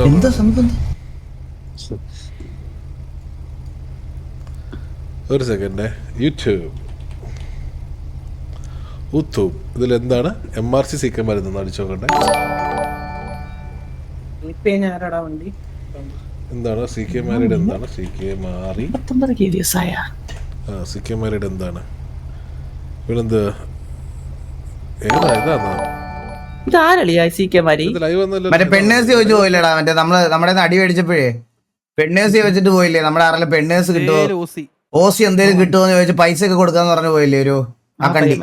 എന്താ സംഭവം? ഒരു സെക്കൻഡ്. യൂട്യൂബ് ഇതിലെന്താണ് MRC സീക്കം വരുന്നത് അടിച്ചോക്കട്ടെ. എന്താണ് CK മാരിയുടെ എന്താണ് CK മാറി CK മാരിയുടെ എന്താണ് ഇവനെന്ത് ഏതാ ഇതാണോ ലൈവ് മറ്റേ പെണ്ണേഴ്സ് ചോദിച്ചു പോയില്ലടാ, മറ്റേ നമ്മുടെ അടി മേടിച്ചപ്പോഴേ പെണ്ണേഴ്സ് ചോദിച്ചിട്ട് പോയില്ലേ, നമ്മുടെ ആരെല്ലാം പെണ്ണേഴ്സ് കിട്ടുമോ, ഓസി എന്തേലും കിട്ടുമോ എന്ന് ചോദിച്ചു പൈസ ഒക്കെ കൊടുക്കാന്ന് പറഞ്ഞു പോയില്ലേ ഒരു ആ കണ്ടി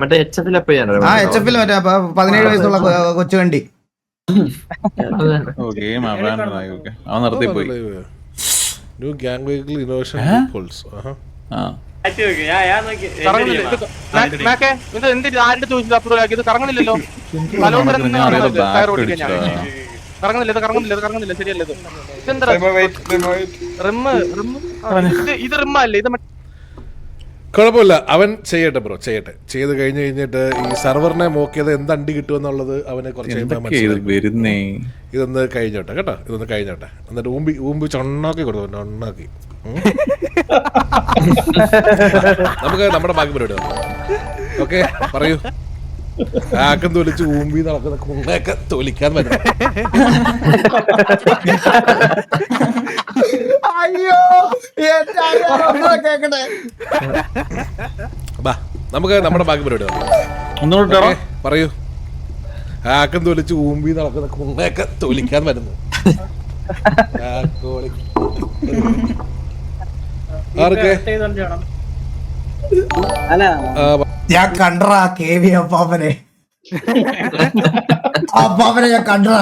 മറ്റേ HF ൽ മറ്റേ 17 വയസ്സുള്ള കൊച്ചു കണ്ടി. New gang vehicle innovation tools. കറങ്ങണില്ലല്ലോ, കറങ്ങുന്നില്ല, ശരിയല്ലേ? ഇത് റിമ്മല്ലേ? ഇത് കുഴപ്പമില്ല, അവൻ ചെയ്യട്ടെ ബ്രോ, ചെയ്യട്ടെ. ചെയ്ത് കഴിഞ്ഞിട്ട് ഈ സർവറിനെ മോക്കിയത് എന്ത് അണ്ടി കിട്ടുമെന്നുള്ളത് അവനെ കുറച്ച് ഇതൊന്ന് കഴിഞ്ഞോട്ടെ കേട്ടോ, ഇതൊന്ന് കഴിഞ്ഞോട്ടെ. എന്നിട്ട് ഊമ്പി ചൊണ്ണാക്കി കൊടുക്കും, ചൊണ്ണാക്കി. നമുക്ക് നമ്മുടെ ബാക്കി പരിപാടി ഓക്കെ പറയൂ. ആക്കം തൊലിച്ച് ഊമ്പി നടക്കുന്ന കുണ്ണയൊക്കെ തൊലിക്കാൻ പറ്റും. അയ്യോ നമുക്ക് നമ്മുടെ ബാക്കി പരിപാടി പറയൂ. ആക്കം തൊലിച്ച് ഊമ്പി നടക്കുന്ന കുണ്ണയൊക്കെ തൊലിക്കാൻ പറ്റുന്നു. ഞാൻ കണ്ടറാ KV അപ്പാപ്പനെ ഞാൻ കണ്ടറാ.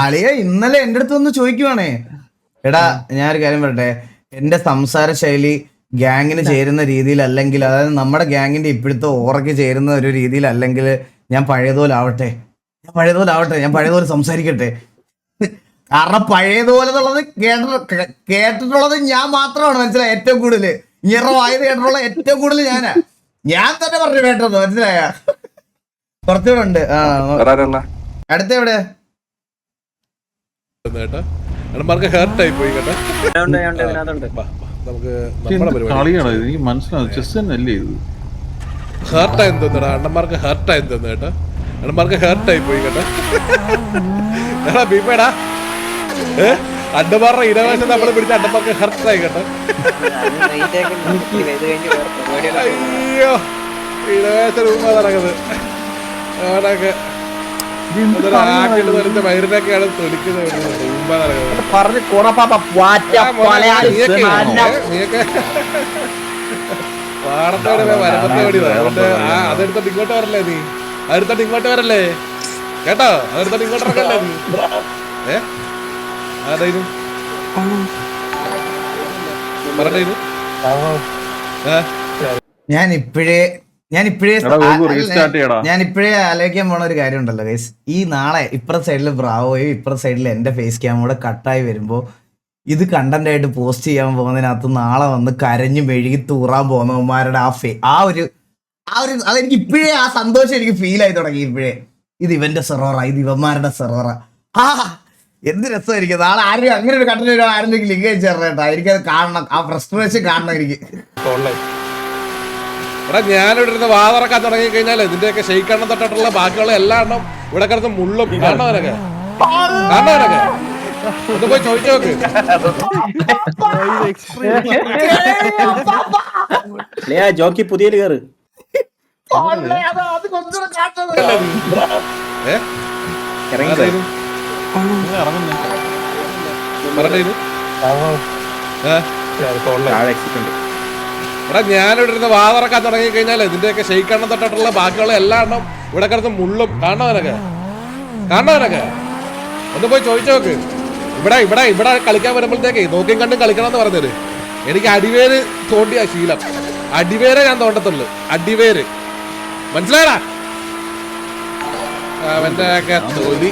അളിയ ഇന്നലെ എന്റെ അടുത്ത് ഒന്ന് ചോദിക്കുവാണേ, എടാ ഞാനൊരു കാര്യം പറയട്ടെ, എന്റെ സംസാര ശൈലി ഗ്യാങ്ങിന് ചേരുന്ന രീതിയിലല്ലെങ്കിൽ, അതായത് നമ്മുടെ ഗ്യാങ്ങിന്റെ ഇപ്പോഴത്തെ ഓറയ്ക്ക് ചേരുന്ന ഒരു രീതിയിലല്ലെങ്കിൽ ഞാൻ പഴയതുപോലെ ആവട്ടെ, ഞാൻ പഴയതുപോലെ സംസാരിക്കട്ടെ. കാരണം പഴയതുപോലെ എന്നുള്ളത് കേട്ടിട്ടുള്ളത് ഞാൻ മാത്രമാണ്, മനസ്സിലായ? ഏറ്റവും കൂടുതൽ ഇങ്ങനെ വായത് കേട്ടിട്ടുള്ള ഏറ്റവും കൂടുതൽ ഞാൻ തന്നെ പറഞ്ഞു കേട്ടത്, മനസ്സിലായ? കുറച്ചുകൂടെ ഉണ്ട്. അടുത്ത എവിടെ? ഹേർട്ടായി പോയി കേട്ടോ. എനിക്ക് മനസ്സിലാവും, ചെസ് തന്നെയല്ലേ ഇത്? ഹേർട്ടായി തോന്നടാ, അണ്ണന്മാർക്ക് ഹേർട്ടായി തോന്നുന്നു കേട്ടോ. അണ്ണന്മാർക്ക് ഹേർട്ടായി പോയി കേട്ടോ. ബീപ്പേടാ അണ്ടന്മാരുടെ ഇനവേശം നമ്മള് പിടിച്ച അണ്ടന്മാർക്ക് ഹേർട്ടായി കേട്ടോ. അയ്യോ ഇനവേശ രൂപ നടക്കുന്നത് അവനൊക്കെ തൊലിച്ച വയറിനൊക്കെയാണ് തൊലിക്കുന്നത്. പാടത്തോടെ വരമ്പത്തോടി അതെടുത്തോട്ട് ഇങ്ങോട്ട് വരല്ലേ നീ, അതെടുത്തോട്ട് ഇങ്ങോട്ട് വരല്ലേ കേട്ടോ, അതെടുത്തോട്ട് ഇങ്ങോട്ട് ഇറങ്ങല്ലേ നീ. ആരായിരുന്നു പറഞ്ഞിരുന്നു? ഞാനിപ്പോഴേ ആലോചിക്കാൻ പോണ ഒരു കാര്യം ഉണ്ടല്ലോ ഗൈസ്. ഈ നാളെ ഇപ്പുറത്തെ സൈഡിൽ ബ്രാവോയും ഇപ്പുറത്തെ സൈഡിൽ എന്റെ ഫേസ് ക്യാമും കൂടെ കട്ടായി വരുമ്പോ ഇത് കണ്ടന്റ് ആയിട്ട് പോസ്റ്റ് ചെയ്യാൻ പോകുന്നതിനകത്ത് നാളെ വന്ന് കരഞ്ഞു മെഴുകി തൂറാൻ പോകുന്നവന്മാരുടെ ആ ഒരു അതെനിക്ക് ഇപ്പോഴേ ആ സന്തോഷം എനിക്ക് ഫീൽ ആയി തുടങ്ങി. ഇപ്പോഴേ ഇത് ഇവന്റെ സെർവറാ, ഇത് ഇവന്മാരുടെ സെർവറാ. എന്ത് രസമായിരിക്കും നാളെ. ആരും അങ്ങനെ ഒരു കണ്ടന്റ് ആരെങ്കിലും ലിങ്ക് അയച്ചു തരണേട്ടാ, എനിക്കത് കാണണം, ആ ഫ്രസ്ട്രേഷൻ കാണണം എനിക്ക്. എടാ ഞാനിവിടെ ഇരുന്ന് വാതറക്കാൻ തുടങ്ങി കഴിഞ്ഞാൽ ഇതിന്റെയൊക്കെ ഷെയ്ക്കെണ്ണം തൊട്ടിട്ടുള്ള ബാക്കിയുള്ള എല്ലാ എണ്ണം ഇവിടെ കിടന്ന് മുള്ളും. കാണണവനൊക്കെ ഒന്ന് പോയി ചോദിച്ചു നോക്ക്. ജോക്കി പുതിയ കയറ് എടാ ഞാനിവിടെ ഇരുന്ന് വാതറക്കാൻ തുടങ്ങി കഴിഞ്ഞാൽ ഇതിന്റെയൊക്കെ ഷെയ്ക്കെണ്ണം തൊട്ടിട്ടുള്ള ബാക്കിയുള്ള എല്ലാ എണ്ണം ഇവിടെ കിടന്ന് മുള്ളും. കാണണവനൊക്കെ ഒന്ന് പോയി ചോദിച്ചു നോക്ക്. ഇവിടെ കളിക്കാൻ വരുമ്പോഴത്തേക്ക് നോക്കിയും കണ്ടും കളിക്കണം എന്ന് പറഞ്ഞത്. എനിക്ക് അടിവേര് തോണ്ടിയ ശീലം, അടിവേരെ ഞാൻ തോണ്ടത്തുള്ളു, അടിവേര്. മനസ്സിലായടാ? അവന്റെ ഒക്കെ തൊലി